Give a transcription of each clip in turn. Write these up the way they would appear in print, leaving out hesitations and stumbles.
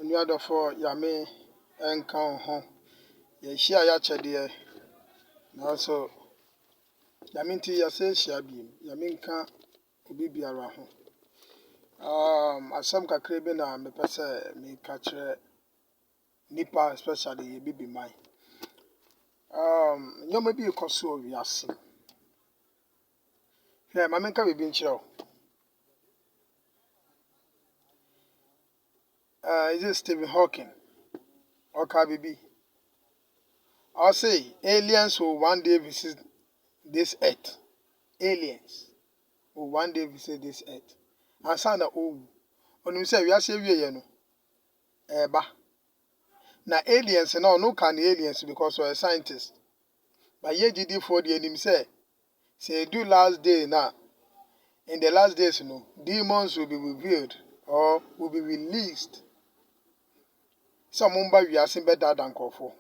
Nnuadɔfoɔ Yame nka wo ho. Yɛahyia a yɛakyɛdeɛ nanso Yame nti yɛsɛ ahyia bio. Yame nka obi biara ho. Asɛm kakra bi na mepɛ sɛ meka kyerɛ nipa especially yɛ bibi man. Nneɛma bi rekɔ so wɔ wiase. Hwɛ, ma menka biribi nkyerɛ wo. Is it Stephen Hawking? Ɔka biribi. I'll say aliens will one day visit this earth. Aliens will one day visit this earth. Ansa na owu. Onim sɛ wiase awie no ɛba. Na aliens na ɔno ka ne aliens because ɔyɛ scientist. But ye GD for the anim say do last day na in the last days no demons will be revealed or will be released. Some mumba wiase better than kofo.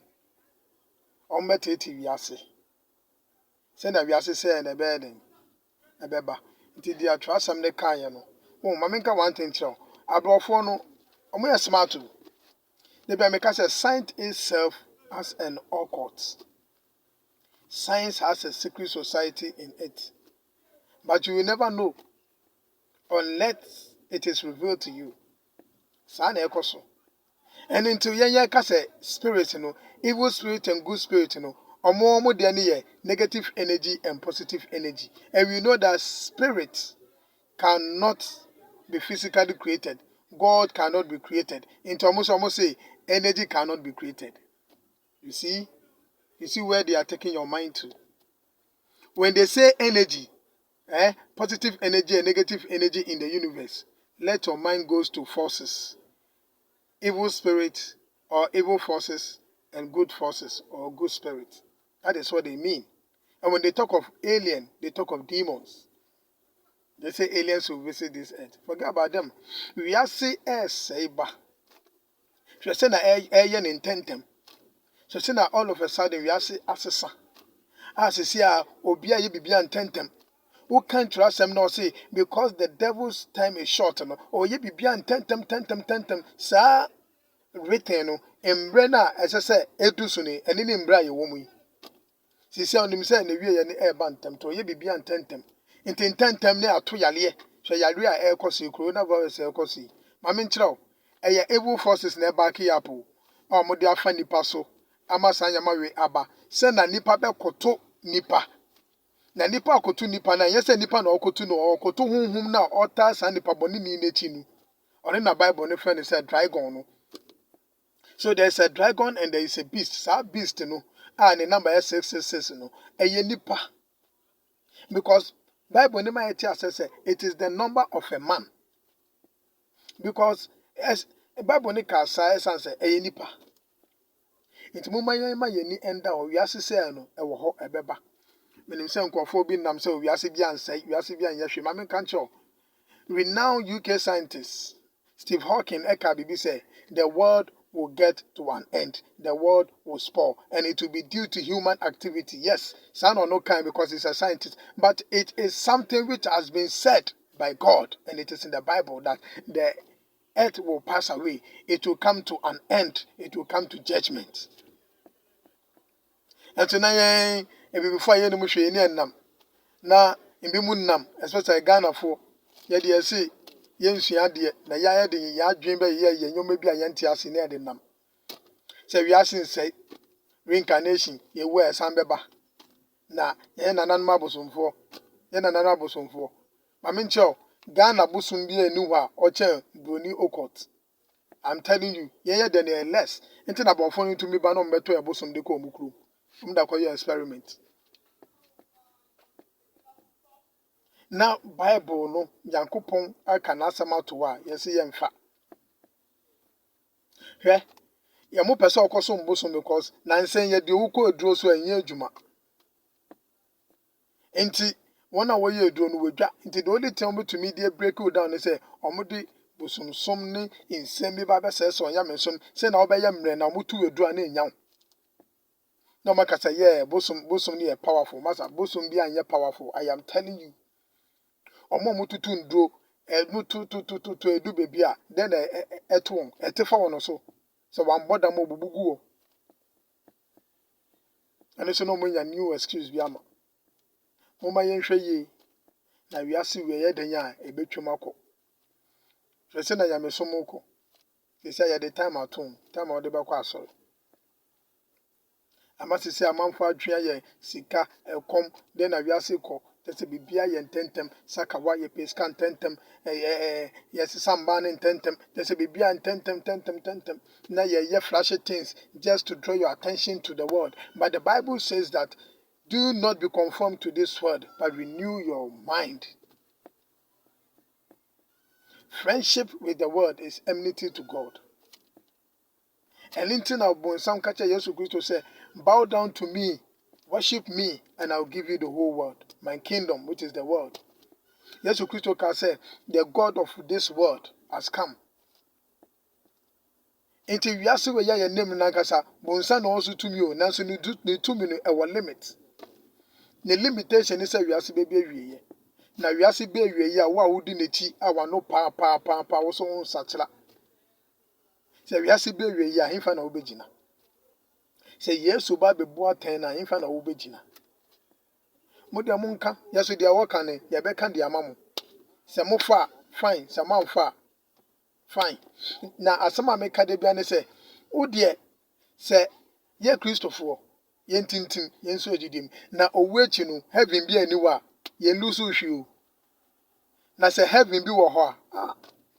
Ombeteti wiase. Send a wiase say na beden. Ebeba. Nti dia twa sam ne kan ye no. Oh, mamenka one thing tell. Abrofo no omo yɛ smart o. They be make say science itself as an occult. Science has a secret society in it. But you will never know unless it is revealed to you. Sa na ekoso. And until yenya ka say spirit no, evil spirit and good spirit no, omo de ne negative energy and positive energy. And we know that spirit cannot be physically created. God cannot be created. Into almost say energy cannot be created. You see where they are taking your mind to. When they say energy, positive energy and negative energy in the universe, let your mind goes to forces. Evil spirit or evil forces and good forces or good spirit. That is what they mean. And when they talk of alien, they talk of demons. They say aliens will visit this earth. Forget about them. We are say saber. We are saying that intentem. So saying that all of a sudden we are say assessa. As you see, obia ye bibia intentem. Who can't trust them now say because the devil's time is short no or ye bibia intentem sa written no embre na ese se edusu ni eni ni mbra ye wo mu. Si se onim se na wie ye ni e ba ntem to ye bibia intentem. Intentem ne ato yale hwe yale a ekosi coronavirus ekosi ma me nkyerɛw ɛyɛ evil forces na back up o mo de afa nipa so ama sanyama we aba se na nipa bekoto nipa na nipa akoto nipa na yese nipa na okoto no okoto hunhum na ota sa nipa boni ni n'echi nu ɔne na bible ne friend say dragon no. So there's a dragon and there is a beast. Sa beast no and the number is 666 no ɛyɛ nipa because Bible never says it is the number of a man. Because as Bible ne ka say say e nipa. Nti mo ma yeni enda o wiase say no e wo ho ebeba. Menim say nkofo bi nam say wiase bi ansai, wiase bi anya hwe. Ma me kan cho. Renowned UK scientist Steve Hawking eka bibi say the world will get to an end. The world will spoil. And it will be due to human activity. Yes, son or no kind because he's a scientist. But it is something which has been said by God. And it is in the Bible that the earth will pass away. It will come to an end. It will come to judgment. And tonight, before you know, na imbi munam, especially Ghana for, yet see, yensua de na ya de ya adwen be ye nyoma bi a yente ase na de nam se wi ase nsai reincarnation ye wo esan beba na ye nananom abosomfo ma me nche Ghana bosom bi enu hɔ a ɔkyɛ broni okot. I'm telling you ye de na less nti na bonfo no tumi ba no mbeto ebosom de ko omukuru da koye experiment. Na Bible no Yankopon aka na asema to a yesi yemfa. Hwɛ, ye mo pese okoso mboso because na nsen ye de wuko eduro so anya adwuma. Enti wona wo ye eduro no wadwa. Enti the only thing to me dey break you down say omode bosomsom ne nsem bi ba be se so nya mensom se na obeye mre na motu eduro na enya. No makasa yeah bosom ne powerful. Masa bosom bi anya powerful. I am telling you. Omo mututu nduro mu to edu baby a then eto etefa wono so so wan boda mo bubugu wo ane so no mo nya new excuse bi ama mo ma yenhwe yi na wiase we ye den a ebetwem akọ hwese na ya meso mo kọ sisi ya the time atom time o de be kwa asoro ama sisi amanfo adwea ye sika ekom den na wiase kọ tese bibia ye ntentem sakawa ye peskan tentem yes samba ne ntentem tese bibia ntentem na ye flashy things just to draw your attention to the world. But the Bible says that do not be conformed to this world, but renew your mind. Friendship with the world is enmity to God. And lintin of Bonsam Kacha Yesu Christo say, bow down to me, worship me, and I'll give you the whole world, my kingdom, which is the world. Yesu Christo can say, the God of this world has come. Inti wiase we ya ye nem na kasa, Bonsam na also to me o, nanso ne to me no e wo limit. Ne limitation is say wiase be awie. Na wiase be awie a wo a wodi nechi a wa no pa wo so on sachela. Se wiase be awie a himfa na wo begina. Se Yesu ba bebu aten na himfa na wo begina. Mo de mo nka yeso de wo ka ne ye be ka de ama mo. Se mo fa fine, se ma fa fine. Na asema me ka de bia ne se wo de se ye Christopher ye ntintim ye nso agidim na owu echi no heaven bi aniwa ye lusu hwi o. Na se heaven bi wo ho a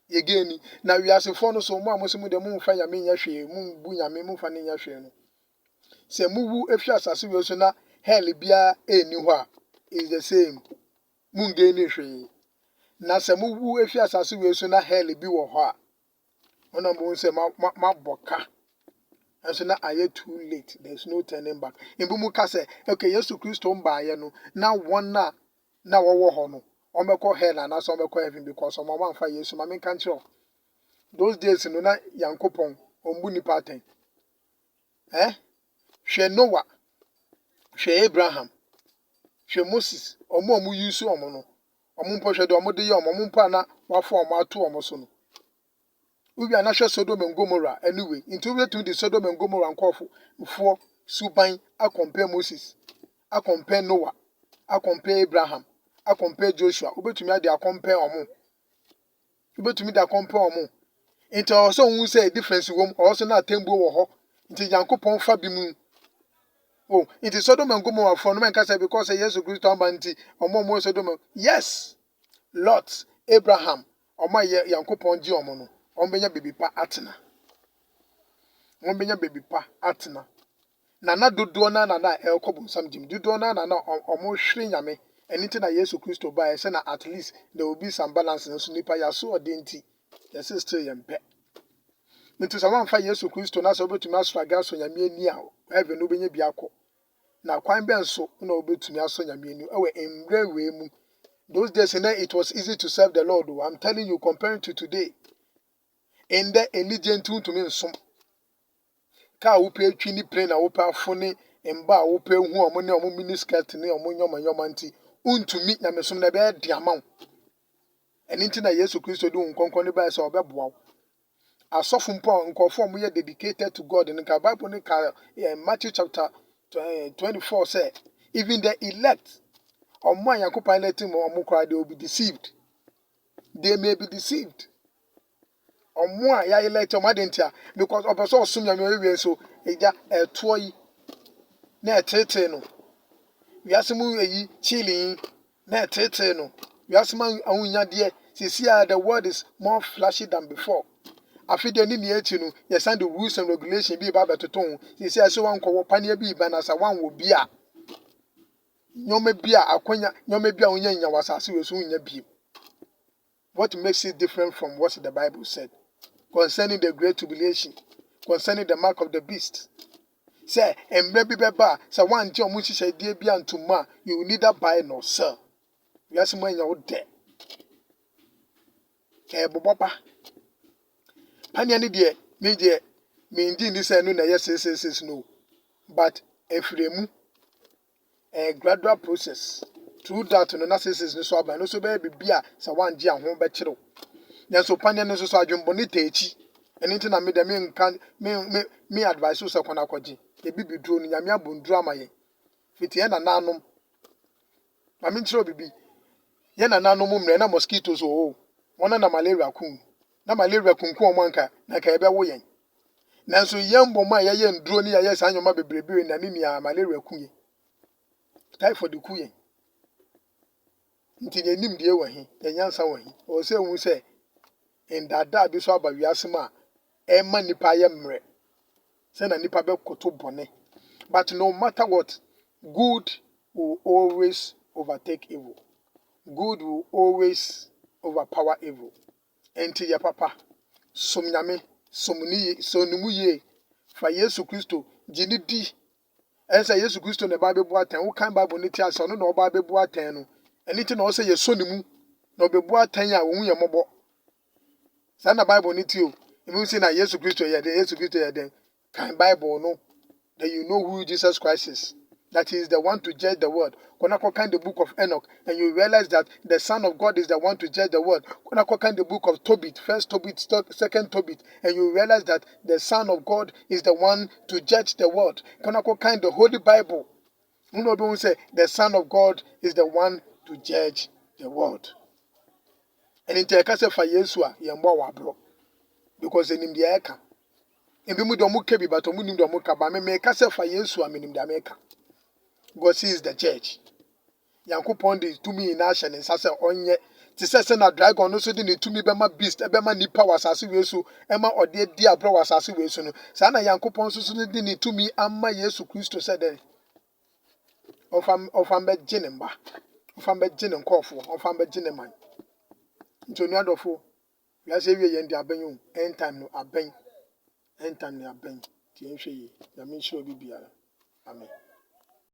ye geni na wiasefo no so mo amoso de mo mfa nyame nya hwe mo bu nyame mo mfa ne nya hwe no se mo wu efi asase we so na hell bia eni ho a is the same mo ngeni hwe na se mo wu efi asase we so na hell bi wo ho a ona mo se ma boka and now I too late. There's no turning back. In Bumuka say, okay, yes to Christo mba ye no. Now one na wo ho no. Omeko hell and as omeko heaven because some man fa yesu ma men kan cho. Those days no na Yankopon ombu ni pattern. Hwe Noah, hwe Abraham, hwe Moses, omo yusu omo no. Omo mpo hwe de omo de ye omo mpo na wafo omo ato omo so no. We are not sure Sodom and Gomorrah anyway. Into we to the Sodom and Gomorrah and call for Subain. I compare Moses, I compare Noah, I compare Abraham, I compare Joshua. Ube to me, they are compare omo. Ube to me, they are compare omo. Into also who say difference room also not tembo or into Yankopon Fabimu. Oh, it is Sodom and Gomorrah for no man can say because yes, a good time anti or more Sodom. Yes, Lot, Abraham, or my Yankopon Giomono. Ombenya baby pa atena. Ombenya baby pa atena. Na dodo na elkobu samjim. Dodo na omo hwere nyame. Anything that Yesu Christo buy say na at least there will be some balance in so nipa ya so odenti. Yes still yempe. Nti sama mfa Yesu Christo na so obetumi asraga so nyame ani a heaven no benya bi akọ. Na kwan ben so na obetumi aso nyame ani ewe emre we mu. Those days it was easy to serve the Lord. I'm telling you comparing to today. In the any gentle to me some car whoopay twinny plane a whoopah phone and bar whoopay who are money or miniskirt near yomanti to meet Yamasum the bed the amount. And internet yes to Christo doing concon by so bebo. A soften pound and conform we are dedicated to God in the Bible Matthew chapter 24 say, even the elect or my pilot him or Mukra they will be deceived. They may be deceived. Omwa ya elect omadentia because opeso osum nyame we so eja etoyi na etete no wiasemu eyi chilling na etete no wiasema awunya de sisia the world is more flashy than before afide ni ne eti no yes and the rules and regulation bi ba betoton sisia so wan ko pania bi ba na sa wan wo bi a nyome bi a akonya nyome bi a onya nya wasase we so nya bi. What makes it different from what the Bible said concerning the great tribulation, concerning the mark of the beast? Say, and maybe beba, say one John which is a dear beyond to ma, you will neither buy nor sell. We are some way out there. Boba Panyani dear, me dear, me indeed this I know yes, no. But a frame, a gradual process. through that no narcissist no so aba no so be bibia sa wanje aho be kyerew nso panya no so adwembone teechi eni nti na me de me nka me advice so kwana kwaji e bibiduro no nyame abonduro amaye fiti na nanom ma me nkyerɛ bibi ye na nanom mmerɛ na mosquitoes o wona na malaria kun na malaria kunku o manka na ka ebe wo yen nanso yembo ma ye nduro ni ye sa nyoma bebrebe na ni malaria kunye typhoid kuye nti yenim de wahi yanyansa wahi o se hu se ndada bi so aba wiase ma e ma nipa ye mre se na nipa be koto bone but no matter what good will always overtake evil. Good will always overpower evil. Enti ya papa som nyame som ni so numu ye fa Yesu Kristo gini di ensa Yesu Kristo ne ba bebu atan wo kan Bible ne ti ase no na oba bebu atan no eni ti na o se ye so nimu na obebu atan a wo hu ye mobo sa na Bible ne ti o emi say na Yesu Kristo ye den kan Bible no that you know who Jesus Christ is, that he is the one to judge the world. Konako kind the book of Enoch, and you realize that the Son of God is the one to judge the world. Konako kind the book of Tobit, first Tobit, second Tobit, and you realize that the Son of God is the one to judge the world. Konako kind the Holy Bible. You know, don't say the Son of God is the one to judge the world. And in Tekase for Yesua, Yambo Wabro, because in the Eka. Ebi mu do mu kebi but mu nim do mu ka ba me ka se fa Yesu aminim da me ka God sees the church Yankopon de tumi na ahye ne nsa se onye ti se na dragon no so de ne tumi be ma beast be ma nipa wasase wesu e ma ode di abro wasase wesu no sa na Yankopon so de ne tumi amma Yesu Kristo se de ofam be gine mba ofam be gine nkofo ofam be gine man ntonu adofo ya se wie ye ndi abenyu end time no aben Enter me a bench. Amen.